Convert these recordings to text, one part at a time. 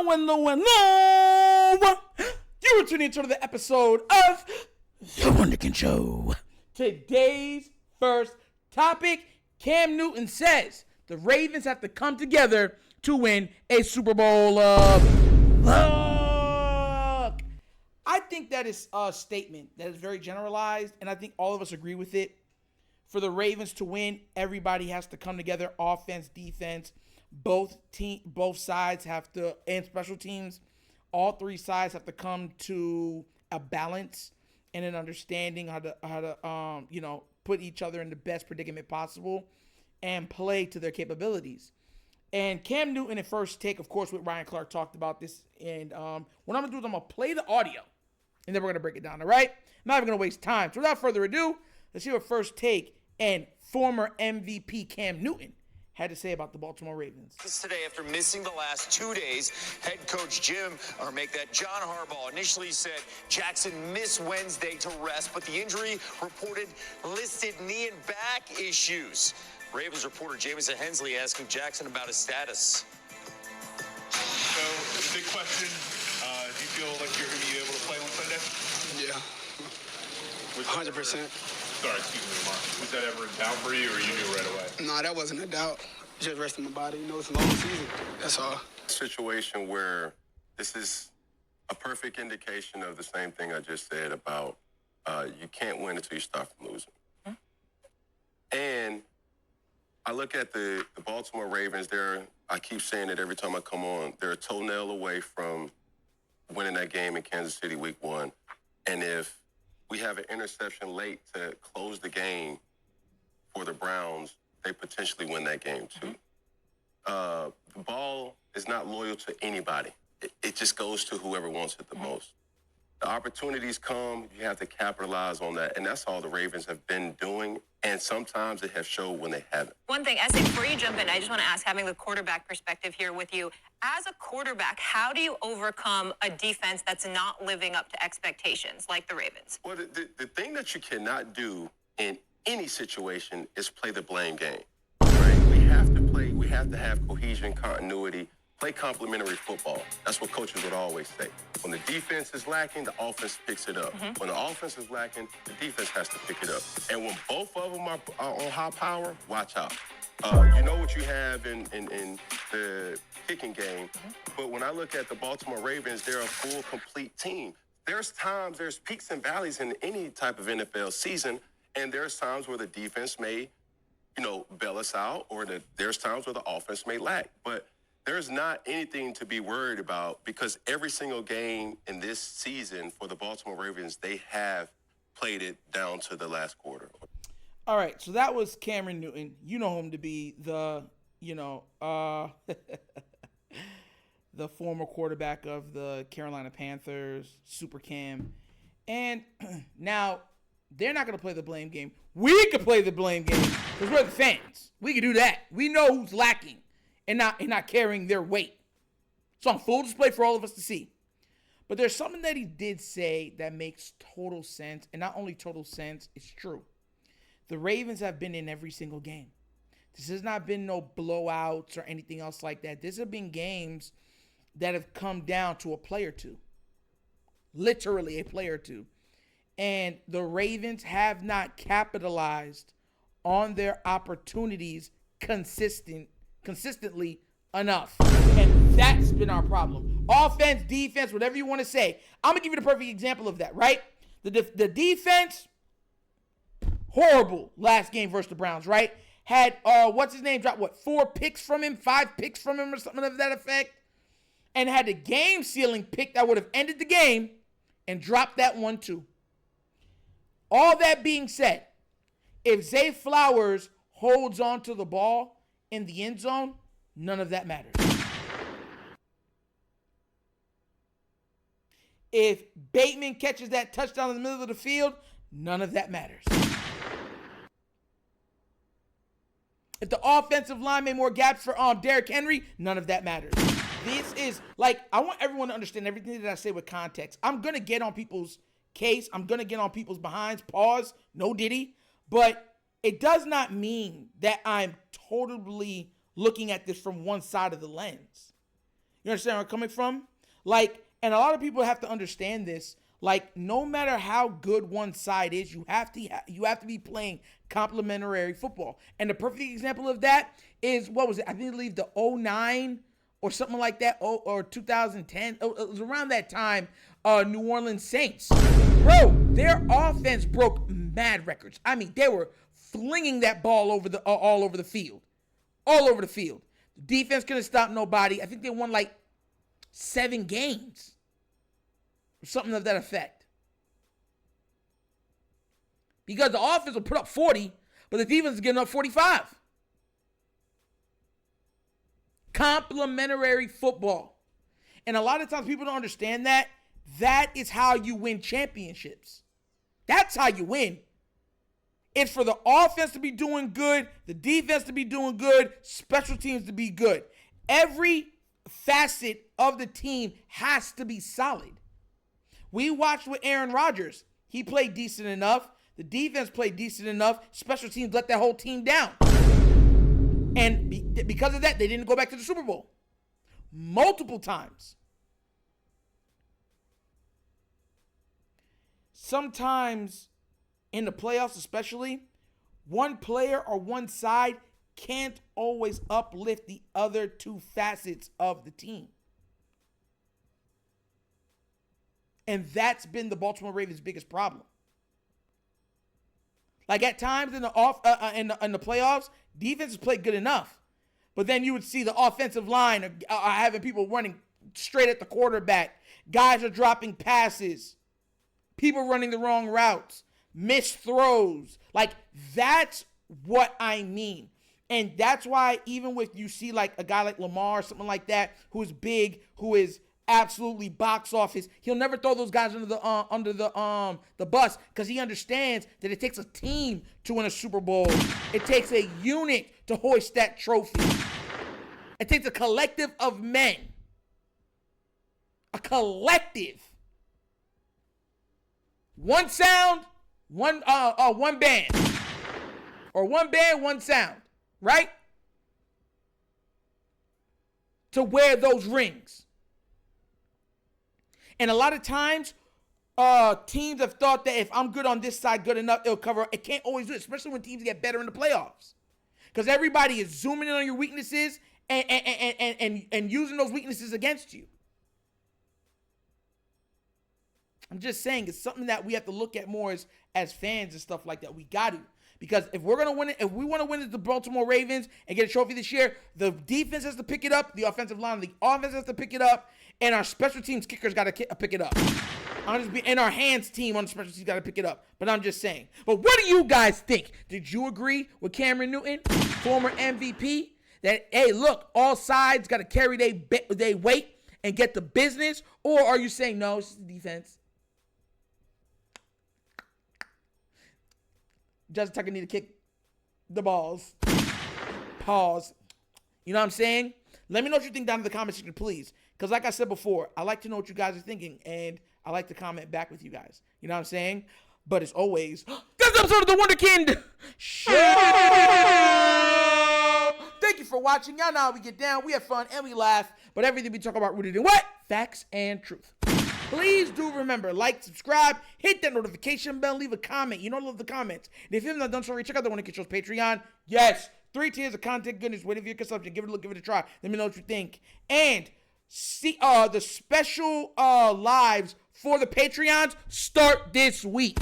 Hello. You are tuning into the episode of The WunderkindShow. Today's first topic, Cam Newton says the Ravens have to come together to win a Super Bowl. Look, I think that is a statement that is very generalized, and I think all of us agree with it. For the Ravens to win, everybody has to come together, offense, defense. Both sides have to, and special teams, all three sides have to come to a balance and an understanding how to put each other in the best predicament possible and play to their capabilities. And Cam Newton at First Take, of course, with Ryan Clark talked about this. And what I'm gonna do is I'm gonna play the audio, and then we're gonna break it down. All right? I'm not even gonna waste time. So without further ado, let's see what First Take and former MVP Cam Newton had to say about the Baltimore Ravens. Today, after missing the last 2 days, head coach John Harbaugh initially said Jackson missed Wednesday to rest, but the injury reported listed knee and back issues. Ravens reporter Jamison Hensley asking Jackson about his status. So, the big question, do you feel like you're going to be able to play on Sunday? Yeah, 100%. Sorry, excuse me, Mark. Was that ever in doubt for you, or you knew right away? No, that wasn't a doubt. Just resting my body. You know, it's a long season. That's all. Situation where this is a perfect indication of the same thing I just said about you can't win until you start from losing. And I look at the Baltimore Ravens. I keep saying it every time I come on. They're a toenail away from winning that game in Kansas City Week 1. And if we have an interception late to close the game for the Browns, they potentially win that game too. The ball is not loyal to anybody. It just goes to whoever wants it the most. The opportunities come, you have to capitalize on that. And that's all the Ravens have been doing. And sometimes they have showed when they haven't. One thing, Essay, before you jump in, I just want to ask, having the quarterback perspective here with you, as a quarterback, how do you overcome a defense that's not living up to expectations like the Ravens? Well, the thing that you cannot do in any situation is play the blame game, right? We have to have cohesion, continuity, play complementary football. That's what coaches would always say. When the defense is lacking, the offense picks it up. When the offense is lacking, the defense has to pick it up. And when both of them are on high power, watch out. You know what you have in the kicking game, but when I look at the Baltimore Ravens, they're a full, complete team. There's peaks and valleys in any type of NFL season, and there's times where the defense may, bail us out, or there's times where the offense may lack. But there's not anything to be worried about because every single game in this season for the Baltimore Ravens, they have played it down to the last quarter. All right, so that was Cameron Newton. You know him to be the former quarterback of the Carolina Panthers, Super Cam. And now they're not going to play the blame game. We could play the blame game because we're the fans. We can do that. We know who's lacking and not carrying their weight. So on full display for all of us to see. But there's something that he did say that makes total sense. And not only total sense, it's true. The Ravens have been in every single game. This has not been no blowouts or anything else like that. These have been games that have come down to a play or two. Literally a play or two. And the Ravens have not capitalized on their opportunities consistently enough. And that's been our problem. Offense, defense, whatever you want to say. I'm going to give you the perfect example of that, right? The defense, horrible last game versus the Browns, right? Had, what's his name, drop, 4 picks from him, 5 picks from him or something of that effect? And had the game-sealing pick that would have ended the game and dropped that one too. All that being said, if Zay Flowers holds on to the ball in the end zone, none of that matters. If Bateman catches that touchdown in the middle of the field, none of that matters. If the offensive line made more gaps for Derrick Henry, none of that matters. This is, I want everyone to understand everything that I say with context. I'm going to get on people's case. I'm going to get on people's behinds. Pause. No diddy. But it does not mean that I'm totally looking at this from one side of the lens. You understand where I'm coming from? Like, and a lot of people have to understand this. Like, no matter how good one side is, you have to be playing complementary football. And the perfect example of that is, what was it? I believe the 09 or something like that, or 2010. It was around that time, New Orleans Saints. Bro, their offense broke mad records. I mean, they were flinging that ball all over the field. All over the field. The defense couldn't stop nobody. I think they won like 7 games. Or something of that effect. Because the offense will put up 40, but the defense is getting up 45. Complementary football. And a lot of times people don't understand that. That is how you win championships. That's how you win. It's for the offense to be doing good, the defense to be doing good, special teams to be good. Every facet of the team has to be solid. We watched with Aaron Rodgers. He played decent enough. The defense played decent enough. Special teams let that whole team down. And because of that, they didn't go back to the Super Bowl. Multiple times. Sometimes in the playoffs especially, one player or one side can't always uplift the other two facets of the team. And that's been the Baltimore Ravens' biggest problem. Like at times in the playoffs, defenses played good enough, but then you would see the offensive line having people running straight at the quarterback. Guys are dropping passes. People running the wrong routes. Missed throws. Like, that's what I mean. And that's why even with you see like a guy like Lamar or something like that, who is big, who is absolutely box office, he'll never throw those guys under the bus, because he understands that it takes a team to win a Super Bowl. It takes a unit to hoist that trophy. It takes a collective of men. A collective. One sound, one band. Or one band, one sound. Right? To wear those rings. And a lot of times, teams have thought that if I'm good on this side, good enough, it'll cover. It can't always do it, especially when teams get better in the playoffs. Because everybody is zooming in on your weaknesses and using those weaknesses against you. I'm just saying, it's something that we have to look at more as fans and stuff like that. We got to. Because if we're going to win it, if we want to win as the Baltimore Ravens and get a trophy this year, the defense has to pick it up, the offensive line, the offense has to pick it up, and our special teams kickers got to pick it up. And our hands team on the special teams got to pick it up. But I'm just saying. But what do you guys think? Did you agree with Cameron Newton, former MVP, that, hey, look, all sides got to carry their weight and get the business? Or are you saying, no, it's the defense? Justin Tucker need to kick the balls. Pause. You know what I'm saying? Let me know what you think down in the comment section, please. Because like I said before, I like to know what you guys are thinking. And I like to comment back with you guys. You know what I'm saying? But as always, this episode of The Wunderkind Show. Thank you for watching. Y'all know how we get down. We have fun and we laugh. But everything we talk about rooted in what? Facts and truth. Please do remember, like, subscribe, hit that notification bell, leave a comment. You know I love the comments. And if you have not done so already, check out the TheWunderkindShow's Patreon. Yes, 3 tiers of content goodness waiting for your consumption. Give it a look, give it a try. Let me know what you think. And see the special lives for the Patreons start this week.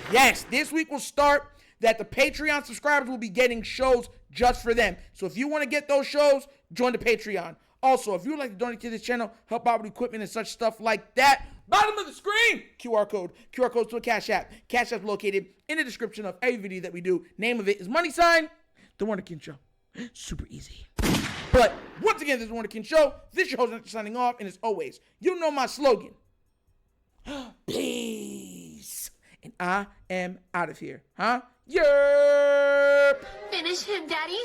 Yes, this week will start that the Patreon subscribers will be getting shows just for them. So if you want to get those shows, join the Patreon. Also, if you would like to donate to this channel, help out with equipment and such stuff like that, bottom of the screen, QR code. QR code to a Cash App. Cash App located in the description of every video that we do. Name of it is The Wunderkind Show. Super easy. But once again, this is The Wunderkind Show. This is your host, signing off. And as always, you know my slogan. Peace. And I am out of here. Huh? Yerp. Finish him, Daddy.